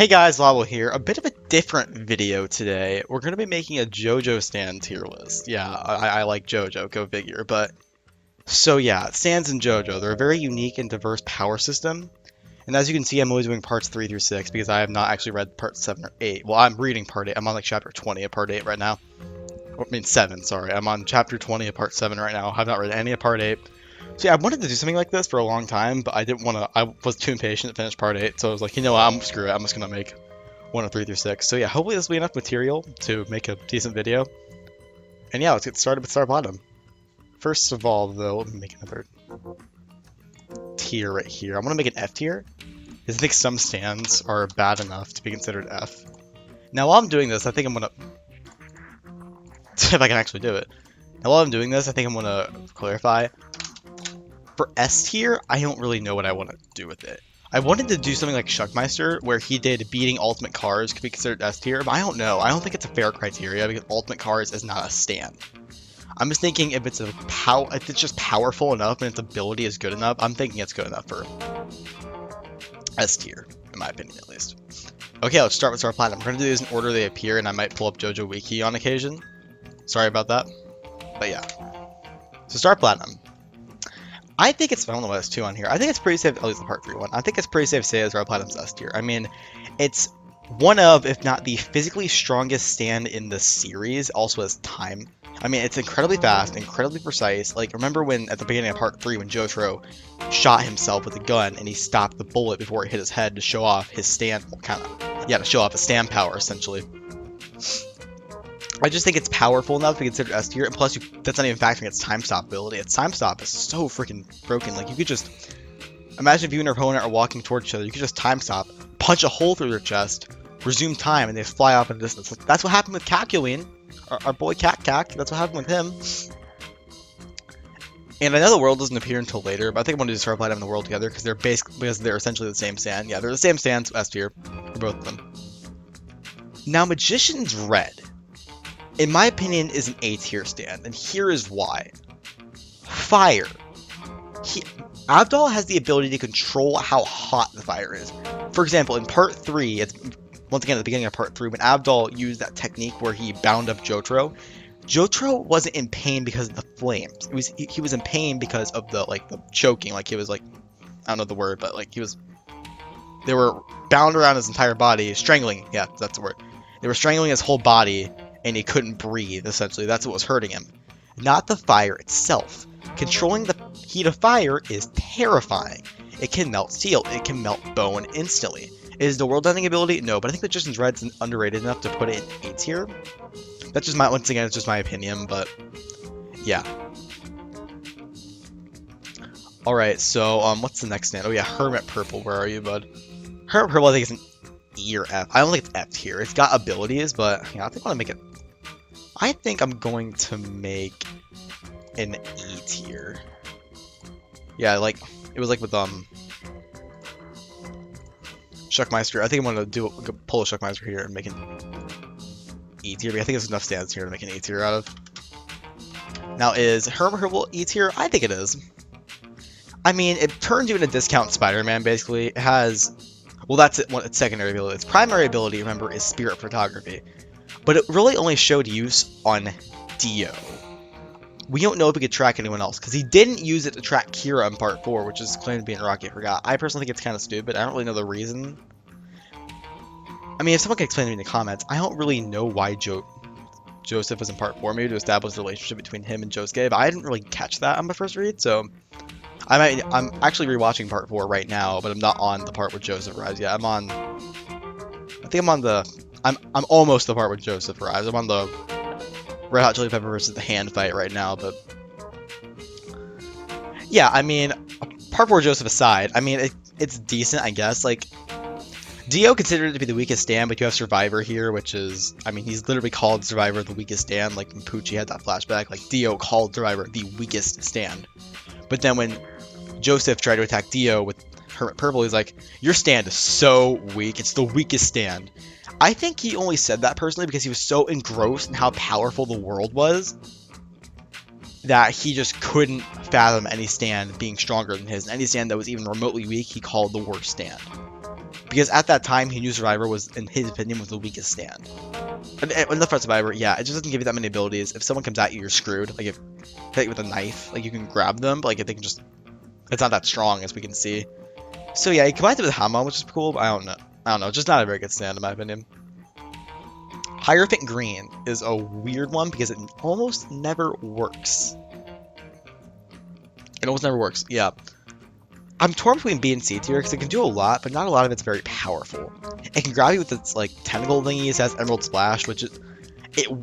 Hey guys, Lavo here. A bit of a different video today. We're going to be making a Jojo stand tier list. Yeah, I like Jojo, go figure. But, so yeah, stands in Jojo. They're a very unique and diverse power system. And as you can see, I'm only doing parts 3 through 6 because I have not actually read parts 7 or 8. Well, I'm reading part 8. I'm on like chapter 20 of part 8 right now. I mean 7, sorry. I'm on chapter 20 of part 7 right now. I have not read any of part 8. So yeah, I wanted to do something like this for a long time, but I didn't want to. I was too impatient to finish part 8, so I was like, you know what, screw it. I'm just going to make 1 of 3 through 6. So yeah, hopefully this will be enough material to make a decent video. And yeah, let's get started with Star Bottom. First of all, though, let me make another tier right here. I want to make an F tier, because I think some stands are bad enough to be considered F. Now, while I'm doing this, I think I'm going to... if I can actually do it. Now, while I'm doing this, I think I'm going to clarify. For S tier, I don't really know what I want to do with it. I wanted to do something like Shuckmeister, where he did beating ultimate cars could be considered S tier, but I don't know. I don't think it's a fair criteria because ultimate cars is not a stand. I'm just thinking if it's if it's just powerful enough and its ability is good enough, I'm thinking it's good enough for S tier, in my opinion at least. Okay, let's start with Star Platinum. We're gonna do these in order they appear, and I might pull up Jojo Wiki on occasion. Sorry about that, but yeah. So Star Platinum. I think it's, I don't know why there's 2 on here. I think it's pretty safe, at least the part 3 one. I think it's pretty safe to say Star Platinum's S tier. I mean, it's one of, if not the physically strongest stand in the series, also as time. I mean, it's incredibly fast, incredibly precise. Like, remember when, at the beginning of part 3, when Jojo shot himself with a gun and he stopped the bullet before it hit his head to show off his stand, to show off his stand power, essentially. I just think it's powerful enough to be considered S tier, and plus, that's not even factoring its time stop ability. Its time stop is so freaking broken. Like, you could just imagine if you and your opponent are walking towards each other, you could just time stop, punch a hole through their chest, resume time, and they fly off in the distance. That's what happened with Calculine, our boy Cac. That's what happened with him. And I know the world doesn't appear until later, but I think I want to do Star Platinum and the world together because they're essentially the same stand. Yeah, they're the same stands, S tier for both of them. Now, Magician's Red, in my opinion, is an A tier stand, and here is why. Fire. Abdal has the ability to control how hot the fire is. For example, in part 3, it's once again at the beginning of part 3, when Abdal used that technique where he bound up Jojo, Jojo wasn't in pain because of the flames. He was in pain because of the choking. Like, he was like, I don't know the word, but like they were bound around his entire body, strangling. Yeah, that's the word. They were strangling his whole body, and he couldn't breathe, essentially. That's what was hurting him. Not the fire itself. Controlling the heat of fire is terrifying. It can melt steel. It can melt bone instantly. Is the world-ending ability? No, but I think Magician's Red's underrated enough to put it in A tier. That's just once again, it's just my opinion, but yeah. Alright, so, what's the next stand? Oh yeah, Hermit Purple, where are you, bud? Hermit Purple, I think, is an E or F. I don't think it's F tier. It's got abilities, but yeah, I think I want to make it. I think I'm going to make an E tier. Yeah, like it was like with Shuckmeister. I think I'm gonna pull a Shuckmeister here and make an E tier. I think there's enough stands here to make an E tier out of. Now, is Hermit Purple E tier? I think it is. I mean, it turns you into Discount Spider-Man. Basically, it has. Well, that's its secondary ability. Its primary ability, remember, is Spirit Photography. But it really only showed use on Dio. We don't know if it could track anyone else, because he didn't use it to track Kira in part 4, which is claimed to be in Rocky Forgot. I personally think it's kind of stupid. I don't really know the reason. I mean, if someone can explain to me in the comments, I don't really know why Joseph was in part 4, maybe to establish the relationship between him and Josuke, but I didn't really catch that on my first read, so... I'm actually rewatching part 4 right now, but I'm not on the part where Joseph arrives yet. I'm almost the part where Joseph arrives. I'm on the Red Hot Chili Pepper versus the hand fight right now, but yeah, I mean, part 4 Joseph aside, I mean, it's decent, I guess. Like, Dio considered it to be the weakest stand, but you have Survivor here, which is, I mean, he's literally called Survivor the weakest stand. Like, when Poochie had that flashback, like, Dio called Survivor the weakest stand. But then when Joseph tried to attack Dio with Hermit Purple, he's like, your stand is so weak. It's the weakest stand. I think he only said that personally because he was so engrossed in how powerful the world was that he just couldn't fathom any stand being stronger than his. And any stand that was even remotely weak, he called the worst stand. Because at that time, he knew Survivor was, in his opinion, was the weakest stand. And the front Survivor, yeah, it just doesn't give you that many abilities. If someone comes at you, you're screwed. Like, if hit you with a knife, like, you can grab them, but, like, if they can just... It's not that strong, as we can see. So, yeah, he combines it with Hamon, which is cool, but I don't know. Just not a very good stand, in my opinion. Hierophant Green is a weird one because it almost never works. It almost never works, yeah. I'm torn between B and C tier because it can do a lot, but not a lot of it's very powerful. It can grab you with its like tentacle thingies. It has Emerald Splash, which is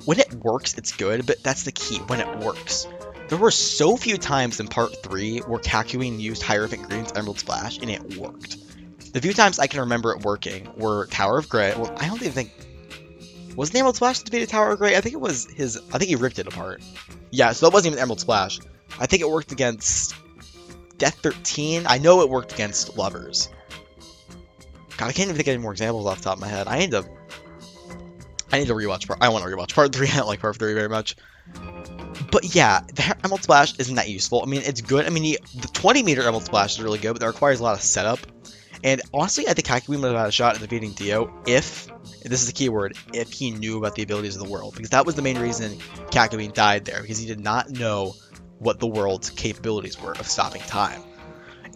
when it works, it's good, but that's the key, when it works. There were so few times in part 3 where Kakyoin used Hierophant Green's Emerald Splash and it worked. The few times I can remember it working were Tower of Grey. Well, I don't even think... Was the Emerald Splash defeated Tower of Grey? I think it was his... I think he ripped it apart. Yeah, so that wasn't even Emerald Splash. I think it worked against Death 13. I know it worked against Lovers. God, I can't even think of any more examples off the top of my head. I need to rewatch part... I want to rewatch part 3. I don't like part 3 very much. But yeah, the Emerald Splash isn't that useful. I mean, it's good. I mean, the 20-meter Emerald Splash is really good, but that requires a lot of setup. And honestly, I think Kakyoin would have had a shot at defeating Dio if, and this is the key word, if he knew about the abilities of the world. Because that was the main reason Kakyoin died there, because he did not know what the world's capabilities were of stopping time.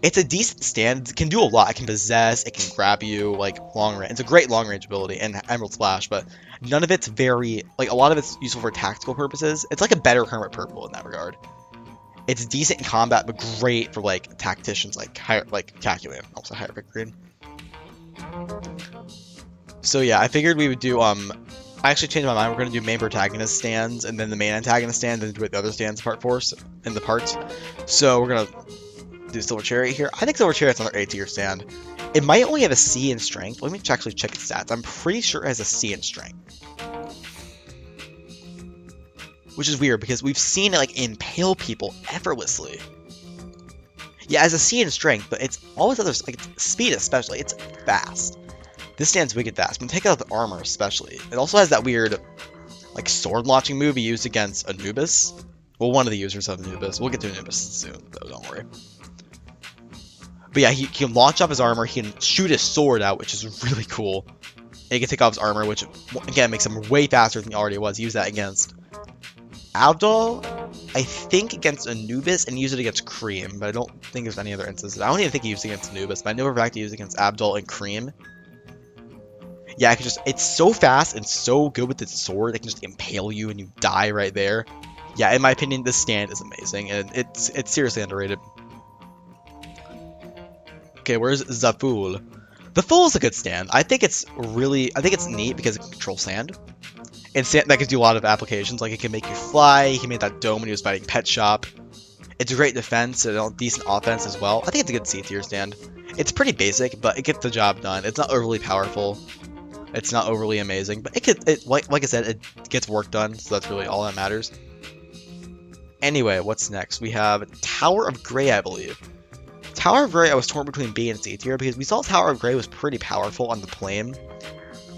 It's a decent stand. It can do a lot. It can possess, it can grab you, like, long range. It's a great long-range ability, and Emerald Splash, but none of it's very, like, a lot of it's useful for tactical purposes. It's like a better Hermit Purple in that regard. It's decent in combat, but great for, like, tacticians like Kakyoin, also Hierophant Green. So yeah, I figured we would do, I actually changed my mind. We're going to do main protagonist stands, and then the main antagonist stand, and then do the other stands part 4, in the parts. So we're going to do Silver Chariot here. I think Silver Chariot's another A tier stand. It might only have a C in strength. Let me actually check its stats. I'm pretty sure it has a C in strength. Which is weird, because we've seen it, like, impale people effortlessly. Yeah, it has a C in strength, but it's all its other, like, speed especially. It's fast. This stand's wicked fast. When you take out the armor especially. It also has that weird, like, sword launching move he used against Anubis. Well, one of the users of Anubis. We'll get to Anubis soon, though, don't worry. But yeah, he can launch off his armor, he can shoot his sword out, which is really cool. And he can take off his armor, which, again, makes him way faster than he already was. He used that against Abdul, I think against Anubis, and used it against Cream, but I don't think there's any other instances. I don't even think he used it against Anubis, but I know for a fact he used it against Abdul and Cream. Yeah, it's so fast and so good with its sword, it can just impale you and you die right there. Yeah, in my opinion, this stand is amazing, and it's seriously underrated. Okay, where's Zaful? The Fool is a good stand. I think it's neat because it can control sand. And sand, that gives you a lot of applications, like it can make you fly, he made that dome when he was fighting Pet Shop. It's a great defense, and a decent offense as well. I think it's a good C tier stand. It's pretty basic, but it gets the job done. It's not overly powerful. It's not overly amazing, but like I said, it gets work done, so that's really all that matters. Anyway, what's next? We have Tower of Grey, I believe. Tower of Grey, I was torn between B and C tier because we saw Tower of Grey was pretty powerful on the plane.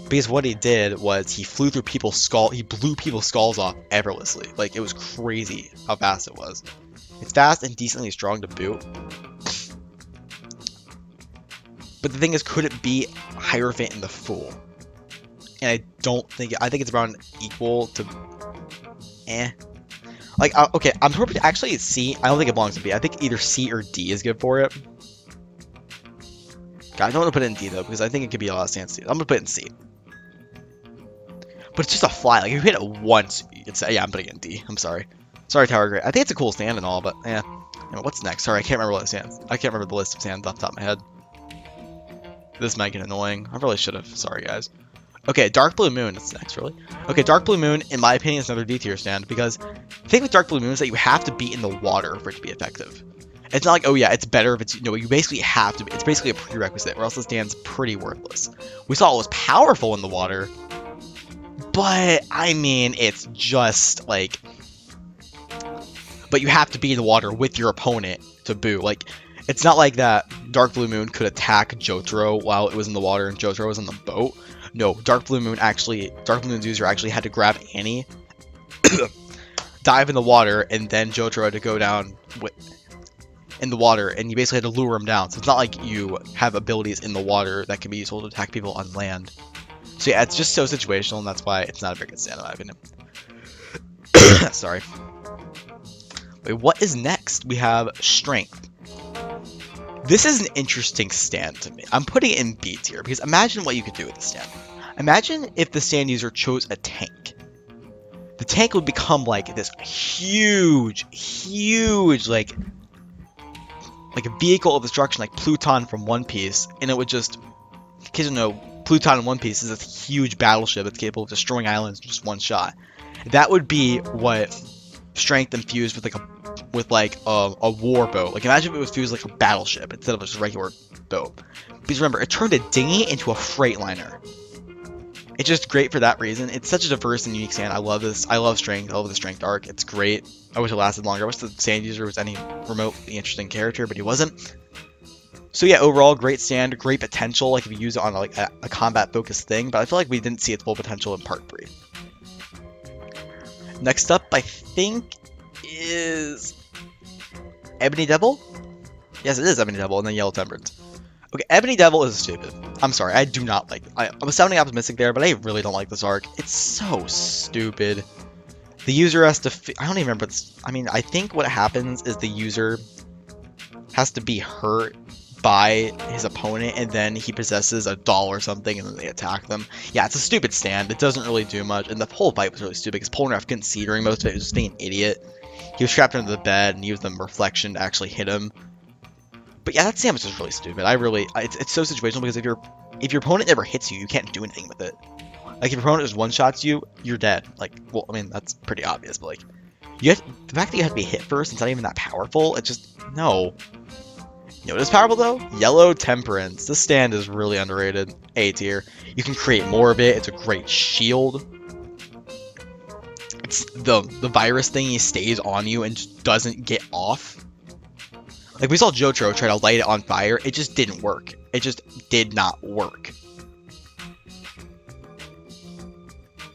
Because what he did was he flew through people's skull, he blew people's skulls off effortlessly. Like, it was crazy how fast it was. It's fast and decently strong to boot. But the thing is, could it be Hierophant and the Fool? And I think it's around equal to Like, okay, I'm hoping actually C. I don't think it belongs to B. I think either C or D is good for it. God, I don't want to put it in D though, because I think it could be a lot of stands. I'm gonna put it in C. But it's just a fly. Like, if you hit it once, yeah, I'm putting it in D. I'm sorry. Sorry, Tower Grey. I think it's a cool stand and all, but yeah. What's next? Sorry, I can't remember what stands. I can't remember the list of stands off the top of my head. This might get annoying. I probably should have. Sorry, guys. Okay, Dark Blue Moon. That's next, really. Okay, Dark Blue Moon, in my opinion, is another D tier stand because the thing with Dark Blue Moon is that you have to be in the water for it to be effective. It's not like, oh yeah, it's better if it's, you basically have to be. It's basically a prerequisite, or else the stand's pretty worthless. We saw it was powerful in the water, but I mean, it's just like, but you have to be in the water with your opponent to boo. Like, it's not like that Dark Blue Moon could attack Jotaro while it was in the water and Jotaro was on the boat. No, Dark Blue Moon's user actually had to grab Annie, dive in the water, and then Jotaro had to go down with. in the water, and you basically had to lure him down. So it's not like you have abilities in the water that can be useful to attack people on land. So yeah, it's just so situational, and that's why it's not a very good stand in my opinion. Sorry. Wait, what is next? We have Strength. This is an interesting stand to me. I'm putting it in B tier, because imagine what you could do with the stand. Imagine if the stand user chose a tank. The tank would become like this huge, like a vehicle of destruction, like Pluton from One Piece, and it would just, in case you don't know, Pluton in One Piece is this huge battleship that's capable of destroying islands in just one shot. That would be what Strength infused with a war boat. Like imagine if it was fused like a battleship instead of just a regular boat. Because remember, it turned a dinghy into a freight liner. It's just great for that reason. It's such a diverse and unique stand. I love this. I love Strength. I love the Strength arc. It's great. I wish it lasted longer. I wish the stand user was any remotely interesting character, but he wasn't. So yeah, overall, great stand, great potential. Like if you use it on like a combat-focused thing, but I feel like we didn't see its full potential in Part 3. Next up, I think, is Ebony Devil? Yes, it is Ebony Devil, and then Yellow Temperance. Okay, Ebony Devil is stupid. I'm sorry, I do not like it. I was sounding optimistic there, but I really don't like this arc. It's so stupid. The user has to... I don't even remember this. I mean, I think what happens is the user has to be hurt by his opponent, and then he possesses a doll or something, and then they attack them. Yeah, it's a stupid stand. It doesn't really do much, and the whole fight was really stupid because Polnareff couldn't see during most of it. He was just being an idiot. He was trapped under the bed, and he used the reflection to actually hit him. But yeah, that stand was just really stupid. It's so situational because if your opponent never hits you, you can't do anything with it. Like if your opponent just one-shots you, you're dead. Like, well, I mean that's pretty obvious, but like, the fact that you have to be hit first, it's not even that powerful. It just no. You know what is powerful though? Yellow Temperance. This stand is really underrated. A tier. You can create more of it. It's a great shield. It's the virus thingy stays on you and just doesn't get off. Like we saw Jojo try to light it on fire. It just didn't work. It just did not work.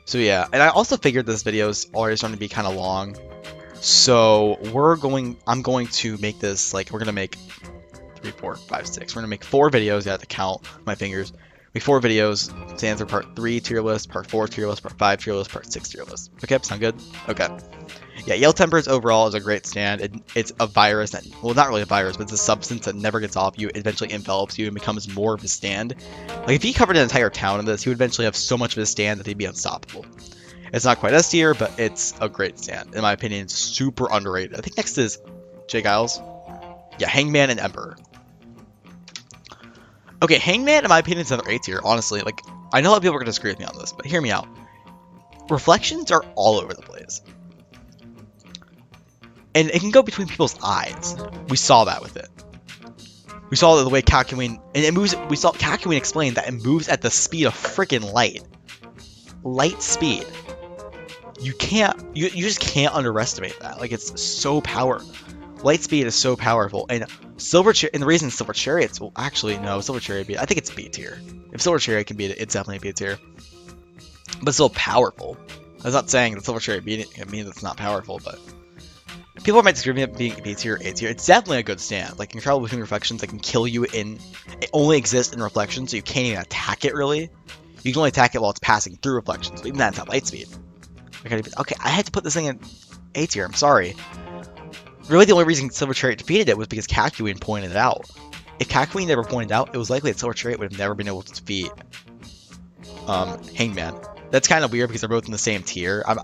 So yeah, and I also figured this video is already starting to be kind of long. So I'm going to make this like we're gonna make 3, 4, 5, 6. We're gonna make 4 videos. I have to count my fingers. Make 4 videos. Stands for Part 3 tier list, Part 4 tier list, Part 5 tier list, Part 6 tier list. Okay, sound good? Okay. Yeah, Yellow Temperance overall is a great stand. It's a virus that, well, not really a virus, but it's a substance that never gets off you. It eventually envelops you and becomes more of a stand. Like if he covered an entire town in this, he would eventually have so much of a stand that he'd be unstoppable. It's not quite S tier, but it's a great stand. In my opinion, it's super underrated. I think next is Jay Giles. Yeah, Hangman and Emperor. Okay, Hangman, in my opinion, is another A tier, honestly. Like, I know a lot of people are going to disagree with me on this, but hear me out. Reflections are all over the place. And it can go between people's eyes. We saw that with it. We saw that the way Kakyoin... And it moves... We saw Kakyoin explain that it moves at the speed of freaking light. Light speed. You can't... You just can't underestimate that. Like, it's so powerful. Light speed is so powerful. And Silver Chariot... And the reason Silver Chariot's... Well, actually, no. Silver Chariot... I think it's B tier. If Silver Chariot can beat it, it's definitely B tier. But it's still powerful. I was not saying that Silver Chariot beating it means it's not powerful, but... People might disagree with it being B tier or A tier. It's definitely a good stand. Like, you can travel between reflections that can kill you in... It only exists in reflections, so you can't even attack it, really. You can only attack it while it's passing through reflections, but even that's not light speed. Okay, I had to put this thing in A tier, I'm sorry. Really, the only reason Silver Chariot defeated it was because Kakyoin pointed it out. If Kakyoin never pointed out, it was likely that Silver Chariot would have never been able to defeat Hangman. That's kind of weird because they're both in the same tier. I'm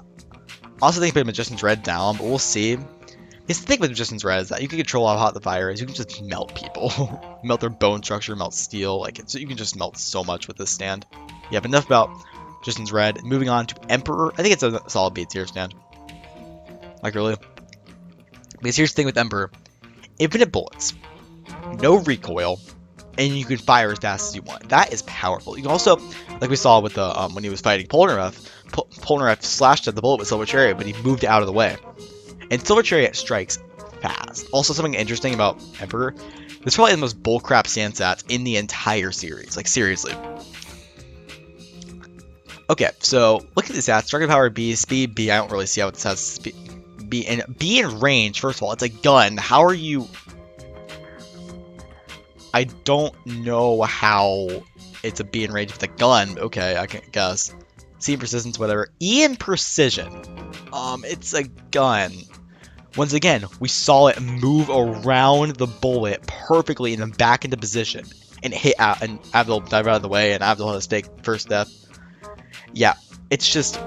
also thinking of Magician's Red down, but we'll see. Because the thing with Magician's Red is that you can control how hot the fire is. You can just melt people. Melt their bone structure, melt steel. Like, so you can just melt so much with this stand. Yeah, but enough about Magician's Red. Moving on to Emperor. I think it's a solid B tier stand. Like, really. Because here's the thing with Emperor. Infinite bullets. No recoil. And you can fire as fast as you want. That is powerful. You can also, like we saw with the when he was fighting Polnareff, Polnareff slashed at the bullet with Silver Chariot, but he moved out of the way. And Silver Chariot strikes fast. Also, something interesting about Emperor, this is probably the most bullcrap stand stats in the entire series. Like, seriously. Okay, so look at the stats. Striking power B, speed B. I don't really see how it has B in range. First of all, it's a gun. How are you I don't know how it's a B in range with a gun. Okay, I can guess. C in persistence, whatever. E in precision. It's a gun. Once again, we saw it move around the bullet perfectly and then back into position and hit out, and Abdul dive out of the way, and Abdul had to take first death. Yeah, it's just,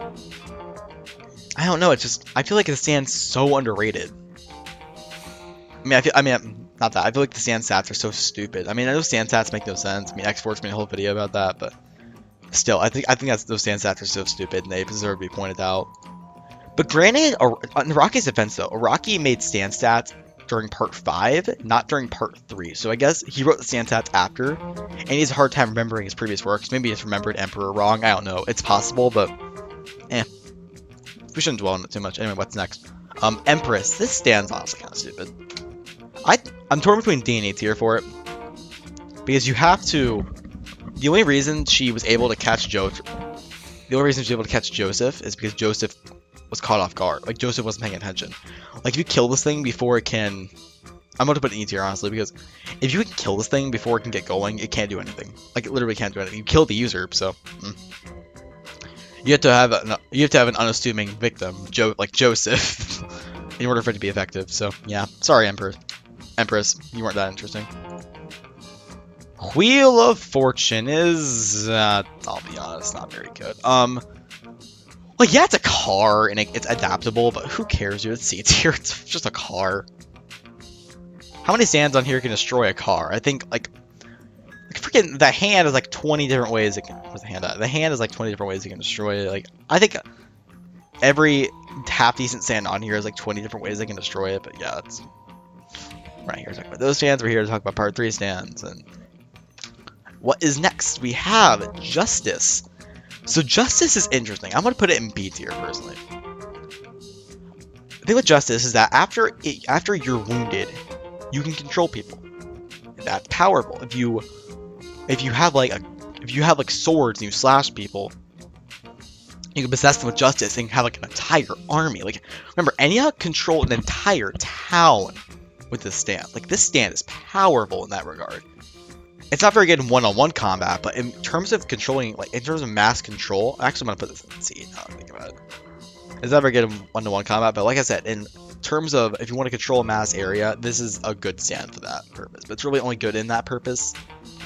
I don't know. It's just, I feel like the sand's so underrated. Not that. I feel like the sand stats are so stupid. I mean, I know sand stats make no sense. I mean, X-Force made a whole video about that, but still, I think those sand stats are so stupid and they deserve to be pointed out. But granted, in Rocky's defense though, Rocky made stand stats during part 5, not during part 3. So I guess he wrote the stand stats after, and he has a hard time remembering his previous works. Maybe he's remembered Emperor wrong. I don't know. It's possible, but we shouldn't dwell on it too much. Anyway, what's next? Empress. This stand's honestly kind of stupid. I'm torn between D and A tier for it, because you have to. The only reason she was able to catch Joseph is because Joseph was caught off guard. Like, Joseph wasn't paying attention. Like, if you kill this thing before it can... I'm going to put an E tier, honestly, because if you can kill this thing before it can get going, it can't do anything. Like, it literally can't do anything. You kill the user, so... You have to have an unassuming victim, like Joseph, in order for it to be effective. So, yeah. Sorry, Empress. You weren't that interesting. Wheel of Fortune is... I'll be honest, not very good. Like, yeah, it's a car, and it's adaptable, but who cares, dude? It's C tier. It's just a car. How many stands on here can destroy a car? I think, like freaking, the hand is like 20 different ways it can... Where's the hand at? The hand is like 20 different ways it can destroy it. Like, I think every half-decent stand on here is like 20 different ways they can destroy it, but yeah, it's... We're not here to talk about those stands, we're here to talk about part 3 stands, and... What is next? We have Justice. So Justice is interesting. I'm going to put it in B tier, personally. The thing with Justice is that after you're wounded, you can control people. That's powerful. If you have like swords and you slash people, you can possess them with Justice and have like an entire army. Like, remember, Enya controlled an entire town with this stand. Like, this stand is powerful in that regard. It's not very good in one-on-one combat, but in terms of controlling, like, in terms of mass control, I'm actually going to put this in C now that I think about it. It's not very good in one-to-one combat, but like I said, in terms of if you want to control a mass area, this is a good stand for that purpose. But it's really only good in that purpose,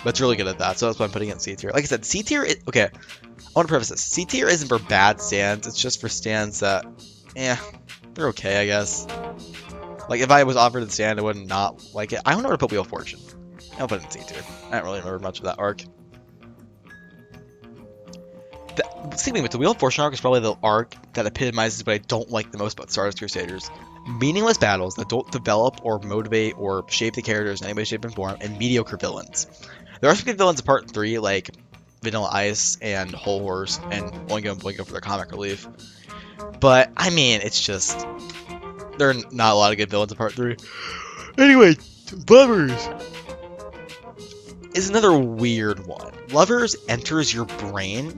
but it's really good at that, so that's why I'm putting it in C tier. Like I said, C tier, okay, I want to preface this. C tier isn't for bad stands, it's just for stands that, they're okay, I guess. Like, if I was offered the stand, I would not like it. I don't know where to put Wheel of Fortune. I'll put it in C tier. I don't really remember much of that arc. Sleeping with the Wheel of Fortune arc is probably the arc that epitomizes what I don't like the most about Stardust Crusaders. Meaningless battles that don't develop or motivate or shape the characters in any way, shape, and form, and mediocre villains. There are some good villains in part 3, like Vanilla Ice and Whole Horse, and Oingo and Boingo for their comic relief. But, I mean, it's just... There are not a lot of good villains in part 3. Anyway, Lovers is another weird one. Lovers enters your brain,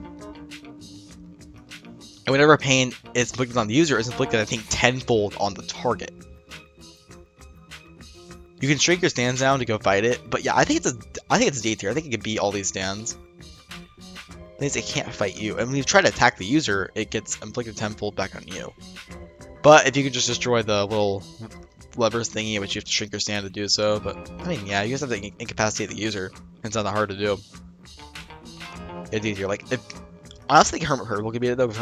and whenever pain is inflicted on the user, it's inflicted, I think, tenfold on the target. You can shrink your stands down to go fight it, but yeah, I think it's a D tier. I think it could beat all these stands. Things it can't fight you, and when you try to attack the user, it gets inflicted tenfold back on you. But if you could just destroy the little levers thingy, which you have to shrink your stand to do so, but I mean, yeah, you just have to incapacitate the user. It's not that hard to do. It's easier. Like, if I also think Hermit Purple could be it though, because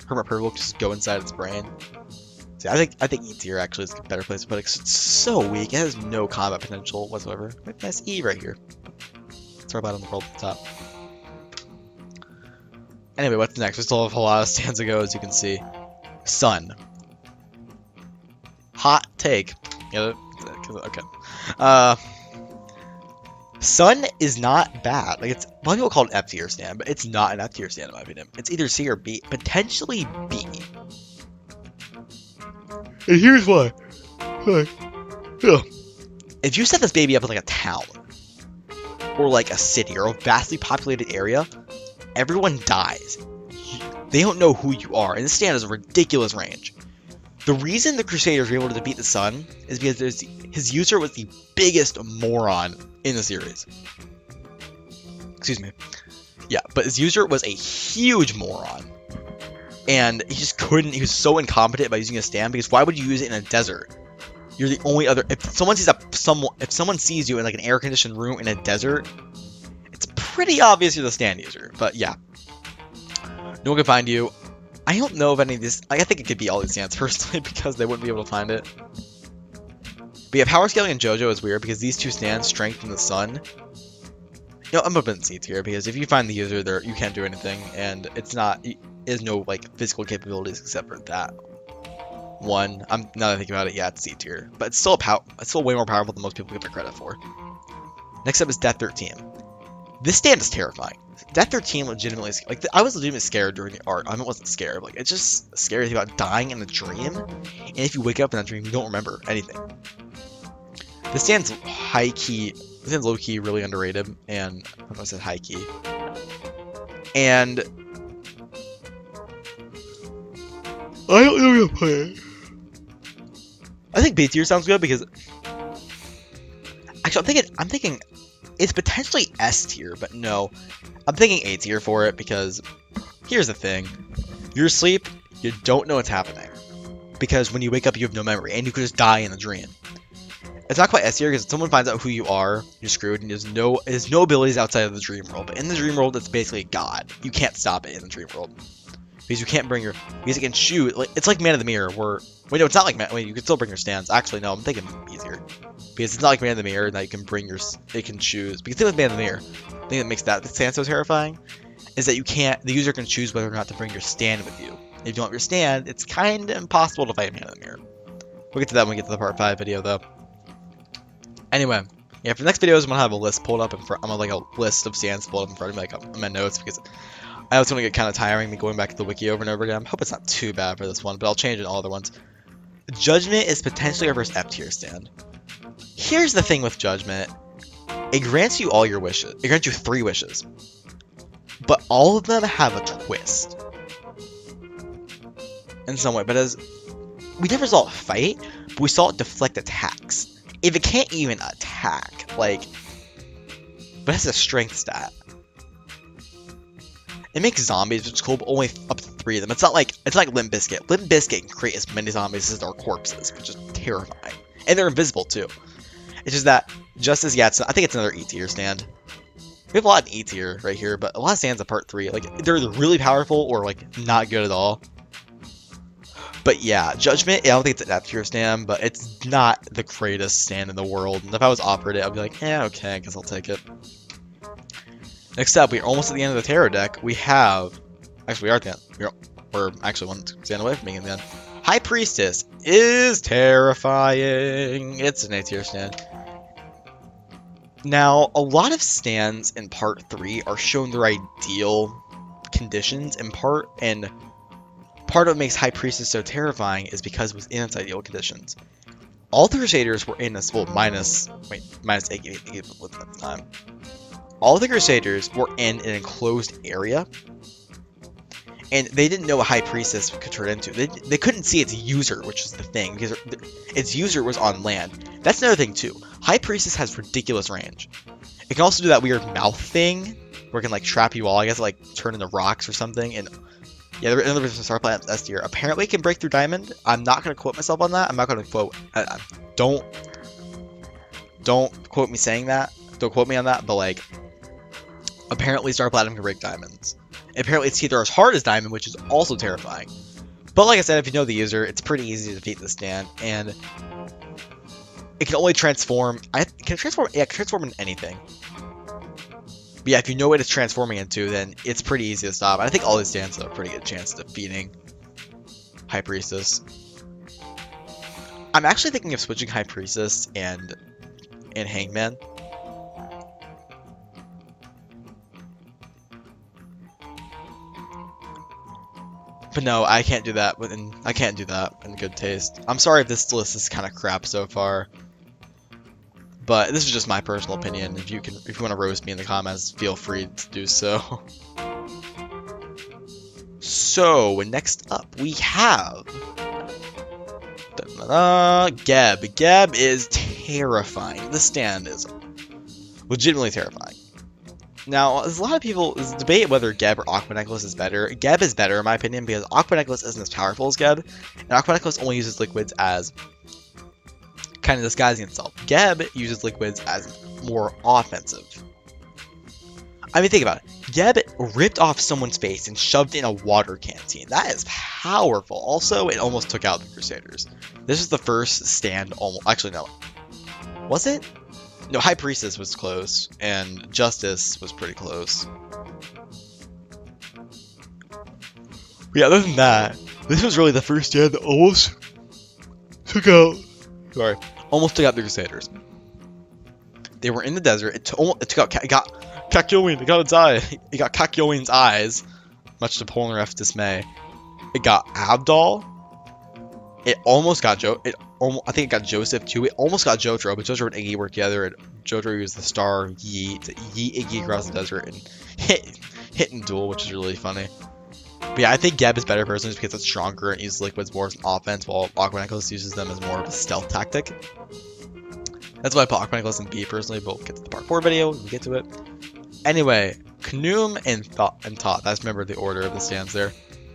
Hermit Purple just go inside its brain. See, I think E tier actually is a better place to put it, because it's so weak. It has no combat potential whatsoever. Nice E right here. Throw about on the world at the top. Anyway, what's next? We still have a lot of stands to go, as you can see. Sun. Hot take. Yeah, okay. Sun is not bad. Like, it's, a lot of people call it F tier stand, but it's not an F tier stand in my opinion. It's either C or B, potentially B. And here's why. If you set this baby up in like a town, or like a city, or a vastly populated area, everyone dies. They don't know who you are, and this stand has a ridiculous range. The reason the Crusaders were able to defeat the Sun is because his user was the biggest moron in the series. Excuse me. Yeah, but his user was a huge moron. And he just couldn't, he was so incompetent by using a stand, because why would you use it in a desert? You're the only other, if someone sees you in like an air-conditioned room in a desert, it's pretty obvious you're the stand user. But yeah. No one can find you. I don't know if any of this, I think it could be all these stands personally, because they wouldn't be able to find it. But yeah, power scaling in Jojo is weird, because these two stands strengthen the Sun. You know, I'm gonna put C tier, because if you find the user there, you can't do anything, and there's no like physical capabilities except for that one. Now that I think about it, yeah, it's C tier, but it's still way more powerful than most people give it credit for. Next up is Death 13. This stand is terrifying. Death 13 legitimately, like, I was legitimately scared during the art. I mean, I wasn't scared, like, it's just scary to think about dying in a dream, and if you wake up in that dream, you don't remember anything. This stand's low-key really underrated, and I don't know if I said high-key. And I don't know how to play it. I think B tier sounds good, because actually I'm thinking it's potentially S tier, but no, I'm thinking A tier for it, because here's the thing: you're asleep, you don't know what's happening, because when you wake up you have no memory, and you could just die in a dream. It's not quite S tier, because if someone finds out who you are, you're screwed, and there's no abilities outside of the dream world. But in the dream world, it's basically God. You can't stop it in the dream world, because you can't bring because it can shoot. Like, it's like Man of the Mirror, where wait, no, it's not like you can still bring your stands. Actually, no, I'm thinking easier, because it's not like Man of the Mirror that you can bring it can choose. Because the thing with Man of the Mirror, the thing that makes the stand so terrifying, is that the user can choose whether or not to bring your stand with you. If you don't have your stand, it's kind of impossible to fight Man of the Mirror. We'll get to that when we get to the part 5 video, though. Anyway, yeah, for the next videos, I'm gonna have a list pulled up in front. I'm gonna like a list of stands pulled up in front of me, like in my notes, because I know it's gonna get kind of tiring me going back to the wiki over and over again. I hope it's not too bad for this one, but I'll change it in all other ones. Judgment is potentially our first F tier stand. Here's the thing with Judgment: it grants you all your wishes. It grants you 3 wishes, but all of them have a twist in some way. But as we never saw it fight, but we saw it deflect attacks. If it can't even attack, like, but it has a strength stat. It makes zombies, which is cool, but only up to 3 of them. It's not like Limp Bizkit. Limp Bizkit can create as many zombies as there are corpses, which is terrifying. And they're invisible too. It's just that, I think it's another E tier stand. We have a lot in E tier right here, but a lot of stands in part 3, like, they're either really powerful or like not good at all. But yeah, Judgment, I don't think it's an F tier stand, but it's not the greatest stand in the world. And if I was offered it, I'd be like, yeah, okay, I guess I'll take it. Next up, we're almost at the end of the tarot deck. We have, actually, we are at the end. We're actually one stand away from being in the end. High Priestess is terrifying. It's an A tier stand. Now, a lot of stands in part 3 are shown their ideal conditions in part, and part of what makes High Priestess so terrifying is because it was in its ideal conditions. All the Crusaders were in this, well, minus 8 at the time. All the Crusaders were in an enclosed area, and they didn't know what High Priestess could turn into. They couldn't see its user, which is the thing, because its user was on land. That's another thing, too. High Priestess has ridiculous range. It can also do that weird mouth thing, where it can, like, trap you all, I guess, like, turn into rocks or something, and yeah, another version of Star Planet S tier. Apparently it can break through Diamond. I'm not going to quote myself on that. I'm not going to quote... Don't quote me saying that. Don't quote me on that, but, like, apparently Star Platinum can break Diamonds. Apparently it's either as hard as Diamond, which is also terrifying. But like I said, if you know the user, it's pretty easy to defeat this stand, and it can only transform... Can it transform? Yeah, it can transform into anything. But yeah, if you know what it's transforming into, then it's pretty easy to stop. I think all these stands have a pretty good chance of defeating High Priestess. I'm actually thinking of switching High Priestess and Hangman. But no, I can't do that. I can't do that in good taste. I'm sorry if this list is kind of crap so far. But this is just my personal opinion. If you want to roast me in the comments, feel free to do so. So next up we have Geb. Geb is terrifying. This stand is legitimately terrifying. Now, there's a lot of people debate whether Geb or Aqua Necklace is better. Geb is better in my opinion because Aqua Necklace isn't as powerful as Geb, and Aqua Necklace only uses liquids as kind of disguising itself. Geb uses liquids as more offensive. I mean, think about it. Geb ripped off someone's face and shoved in a water canteen. That is powerful. Also, it almost took out the Crusaders. This was the first stand almost... Actually, no. Was it? No, High Priestess was close, and Justice was pretty close. But yeah, other than that, this was really the first stand that almost took out... Sorry. Almost took out the Crusaders. They were in the desert. It took out... It got Kakyoin. It got its eye. It got Kakyoin's eyes, much to Polnareff's dismay. It got Abdal. It almost got I think it got Joseph too. It almost got Jojo, but Jojo and Iggy worked together, and Jojo used the star Yeet to yeet Iggy across the desert and hit and duel, which is really funny. But yeah, I think Geb is better personally just because it's stronger and uses liquids more as an offense, while Aqua Necklace uses them as more of a stealth tactic. That's why I put Aqua Necklace in B personally, but we'll get to the part 4 video when we get to it. Anyway, Kanoom and Tot. That's, remember, the order of the stands there.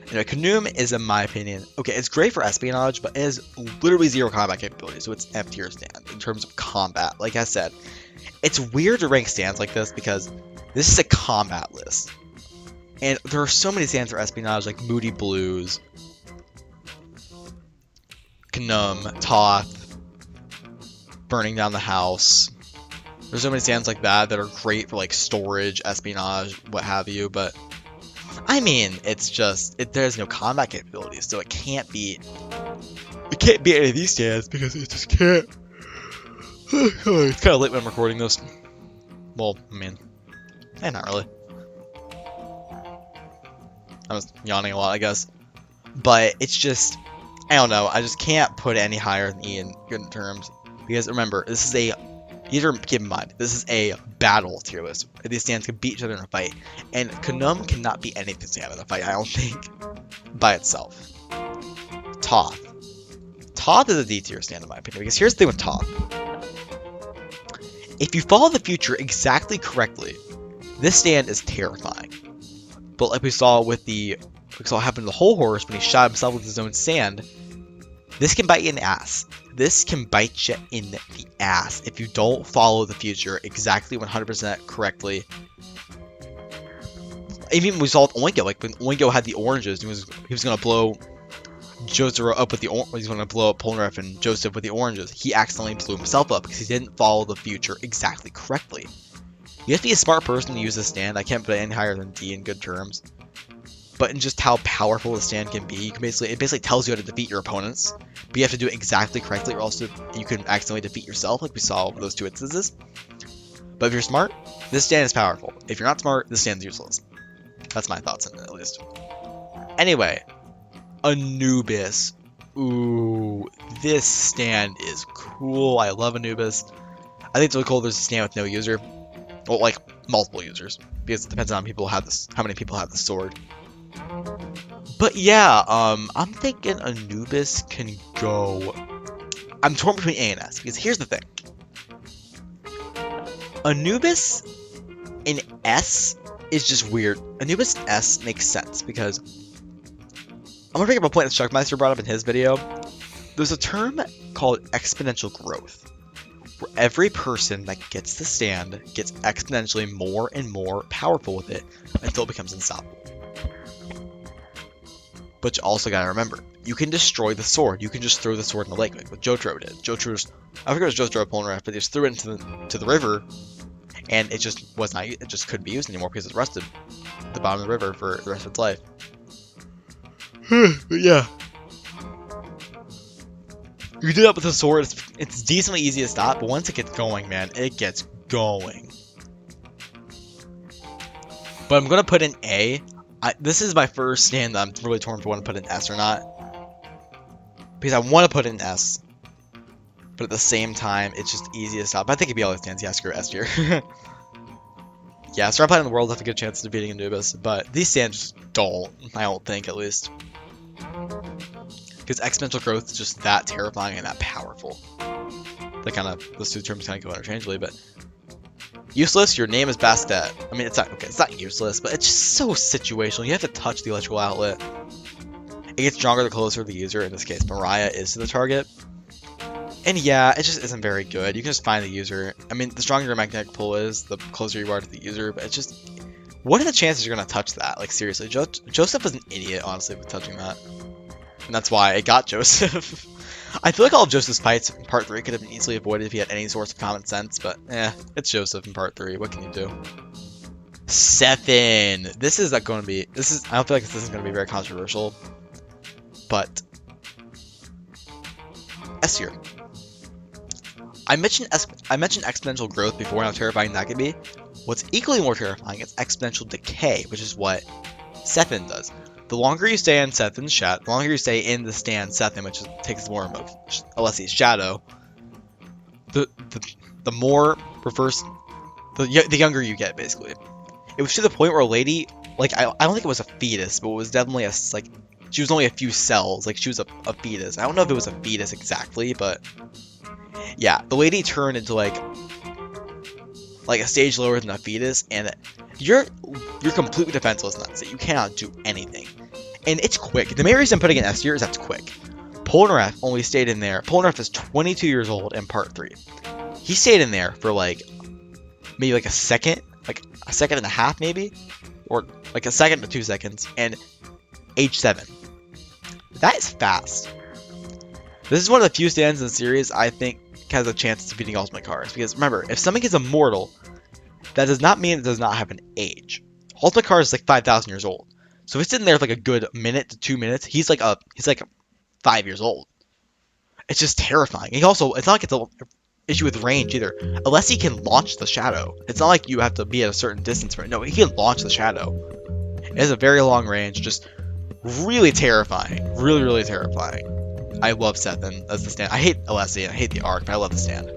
Anyway, Kanoom is, in my opinion, okay, it's great for espionage, but it has literally zero combat capability, so it's F tier stand in terms of combat. Like I said, it's weird to rank stands like this because this is a combat list. And there are so many stands for espionage, like Moody Blues, Kanoom, Toth, Burning Down the House. There's so many stands like that that are great for like storage, espionage, what have you, but I mean, it's just there's no combat capabilities, so it can't be any of these stands because it just can't. It's kind of late when I'm recording this. Well, I mean, not really. I was yawning a lot, I guess, but it's just, I don't know. I just can't put it any higher than E in good terms because remember, this is a keep in mind, this is a battle tier list. These stands can beat each other in a fight, and Kanoom cannot beat anything stand in a fight, I don't think, by itself. Toth. Toth is a D tier stand in my opinion, because here's the thing with Toth. If you follow the future exactly correctly, this stand is terrifying. But like we saw happen to the whole horse when he shot himself with his own sand, this can bite you in the ass. This can bite you in the ass if you don't follow the future exactly 100% correctly. Even we saw with Oingo, like when Oingo had the oranges, he was gonna blow Jotaro up with the he's gonna blow up Polnareff and Joseph with the oranges. He accidentally blew himself up because he didn't follow the future exactly correctly. You have to be a smart person to use this stand. I can't put it any higher than D in good terms. But in just how powerful the stand can be, it basically tells you how to defeat your opponents. But you have to do it exactly correctly or else you can accidentally defeat yourself, like we saw with those two instances. But if you're smart, this stand is powerful. If you're not smart, this stand's useless. That's my thoughts on it, at least. Anyway, Anubis. Ooh, this stand is cool. I love Anubis. I think it's really cool there's a stand with no user. Well, like, multiple users. Because it depends on how many people have the sword. But yeah, I'm thinking Anubis can go... I'm torn between A and S, because here's the thing. Anubis in S is just weird. Anubis in S makes sense, because... I'm gonna bring up a point that Sharkmeister brought up in his video. There's a term called exponential growth, where every person that gets the stand gets exponentially more and more powerful with it until it becomes unstoppable. But you also gotta remember, you can destroy the sword. You can just throw the sword in the lake, like what Jotaro did. I forget it was Jotaro Polnareff, but they just threw it into the river, and it just couldn't be used anymore because it's rusted at the bottom of the river for the rest of its life. But yeah. You do that with the sword, it's decently easy to stop, but once it gets going, man, it gets going. But I'm gonna put in A. This is my first stand that I'm really torn if I want to put in S or not. Because I want to put in S. But at the same time, it's just easy to stop. I think it'd be all the stands. Yeah, screw S tier. Yeah, Star Planet in the world have a good chance of defeating Anubis. But these stands just don't. I don't think, at least. Because exponential growth is just that terrifying and that powerful. Those two terms kind of go interchangeably, but useless, your name is Bastet. I mean, it's not useless, but it's just so situational. You have to touch the electrical outlet. It gets stronger the closer the user, in this case, Mariah is to the target. And yeah, it just isn't very good. You can just find the user. I mean, the stronger your magnetic pull is, the closer you are to the user, but it's just... What are the chances you're going to touch that? Like, seriously, Joseph was an idiot, honestly, with touching that. And that's why I got Joseph. I feel like all of Joseph's fights in Part 3 could have been easily avoided if he had any source of common sense, but it's Joseph in Part 3. What can you do? 7. This is not going to be... I don't feel like this is going to be very controversial, but... S tier. I mentioned exponential growth before and how terrifying that could be. What's equally more terrifying is exponential decay, which is what Sethin does. The longer you stay in Sethin's the longer you stay in the stand Sethin, which takes more of Alessi's shadow, the more reverse, the younger you get, basically. It was to the point where a lady, like, I don't think it was a fetus, but it was definitely she was only a few cells, like, she was a fetus. I don't know if it was a fetus exactly, but yeah, the lady turned into like a stage lower than a fetus, and you're completely defenseless in that state. You cannot do anything, and it's quick. The main reason I'm putting in S tier is that's quick. Polnareff only stayed in there. Polnareff is 22 years old in Part 3. He stayed in there for maybe a second and a half, maybe, or like a second to 2 seconds, and age 7. That is fast. This is one of the few stands in the series I think has a chance of beating Ultimate Cars, because remember, if something is immortal, that does not mean it does not have an age. Ultimate Cars is like 5,000 years old, so if it's sitting there for like a good minute to 2 minutes, he's like 5 years old. It's just terrifying. It's not like it's an issue with range either. Unless he can launch the shadow, it's not like you have to be at a certain distance for it. No, he can launch the shadow. It has a very long range, just really terrifying, really terrifying. I love Sethin as the stand. I hate Alessi and I hate the arc, but I love the stand.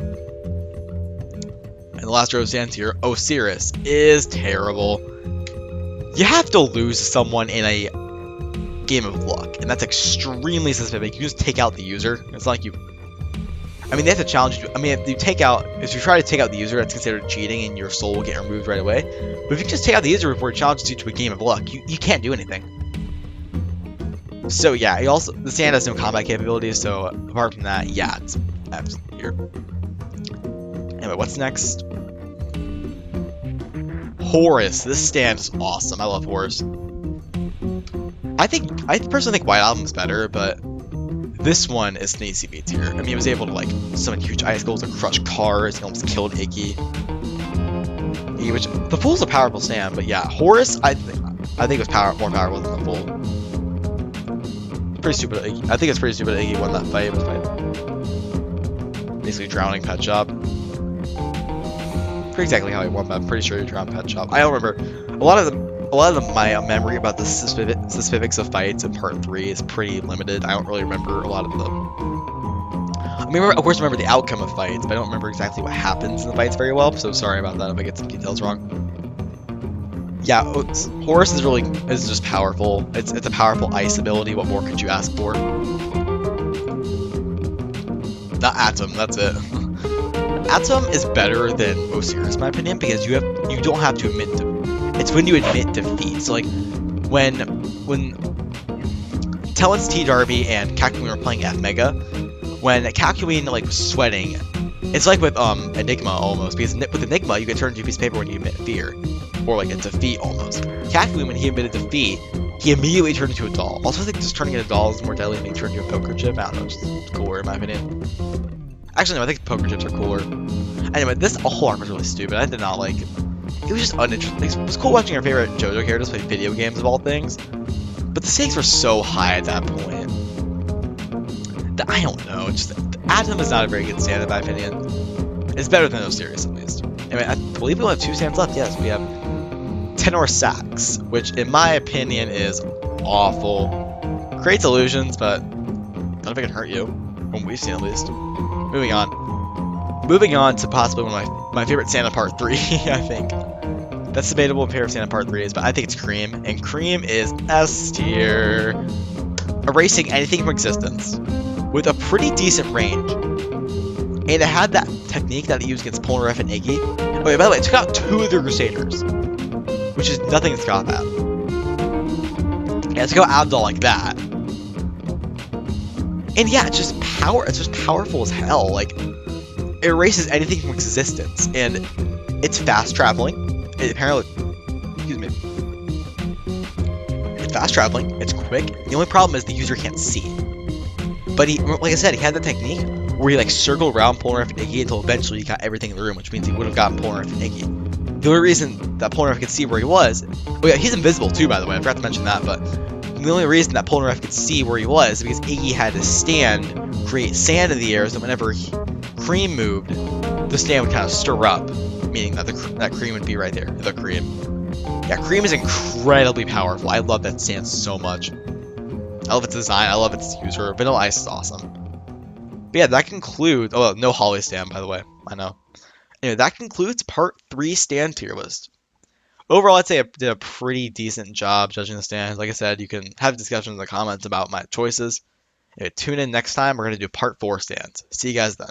And the last row of stands here, Osiris is terrible. You have to lose someone in a game of luck, and that's extremely specific. You just take out the user. It's not like you... I mean, they have to challenge you. I mean, if you try to take out the user, that's considered cheating, and your soul will get removed right away. But if you just take out the user before it challenges you to a game of luck, you can't do anything. So yeah, the stand has no combat capabilities, so apart from that, yeah, it's absolutely here. Anyway, what's next? Horus. This stand is awesome. I love Horus. I personally think White Album's better, but this one is an easy B tier. I mean, he was able to summon huge ice goals and crush cars and almost killed Iggy. The Fool's a powerful stand, but yeah, Horus I think was more powerful than the Fool. Pretty stupid. I think it's pretty stupid that Iggy won that fight. Basically drowning Pet Shop. Pretty exactly how he won, but I'm pretty sure he drowned Pet Shop. I don't remember. A lot of my memory about the specifics of fights in Part 3 is pretty limited. I don't really remember a lot of them. I mean, of course, remember the outcome of fights, but I don't remember exactly what happens in the fights very well. So sorry about that if I get some details wrong. Yeah, Horus is just powerful. It's a powerful ice ability. What more could you ask for? Not Atom, that's it. Atom is better than Osiris, in my opinion, because you don't have to admit it's when you admit defeat. So when Talon's T Darby and Kakyoin were playing F Mega, when Kakyoin was sweating, it's like with Enigma almost, because with Enigma you can turn into a piece of paper when you admit fear. Or a defeat almost. Kakyoin, when he admitted defeat, he immediately turned into a doll. Also, I think just turning into a doll is more deadly than being turned into a poker chip. I don't know, it's just cooler in my opinion. Actually, no, I think poker chips are cooler. Anyway, this whole arc was really stupid. I did not like it. It was just uninteresting. It was cool watching our favorite Jojo characters play video games of all things, but the stakes were so high at that point that I don't know. Atom is not a very good stand in my opinion. It's better than Osiris at least. Anyway, I believe we only have 2 stands left. Yes, we have Tenor Sax, which in my opinion is awful. Creates illusions, but I don't know if it can hurt you. From what we've seen at least. Moving on to possibly one of my favorite stand in Part 3, I think. That's debatable what favorite stand in Part 3 is, but I think it's Cream, and Cream is S tier. erasing anything from existence with a pretty decent range. And it had that technique that it used against Polnareff and Iggy. Oh, yeah, by the way, it took out 2 of the Crusaders, which is nothing to scoff at. Yeah, it took out Abdal like that. And yeah, it's just powerful as hell. Like, it erases anything from existence, and it's fast traveling. It apparently, excuse me, it's fast traveling. It's quick. The only problem is the user can't see. But he, like I said, he had the technique where he like circled around Polnareff and Iggy until eventually he got everything in the room, which means he would have gotten Polnareff and Iggy. The only reason that Polnareff could see where he was, oh yeah, he's invisible too, by the way. I forgot to mention that, but the only reason that Polnareff could see where he was is because Iggy had to stand, create sand in the air, so whenever Cream moved, the stand would kind of stir up, meaning that that Cream would be right there. The Cream. Yeah, Cream is incredibly powerful. I love that stand so much. I love its design. I love its user. Vanilla Ice is awesome. But yeah, that concludes... Oh, no Holly stand, by the way. I know. Anyway, that concludes part 3 stand tier list. Overall, I'd say I did a pretty decent job judging the stands. Like I said, you can have discussions in the comments about my choices. Anyway, tune in next time. We're going to do part 4 stands. See you guys then.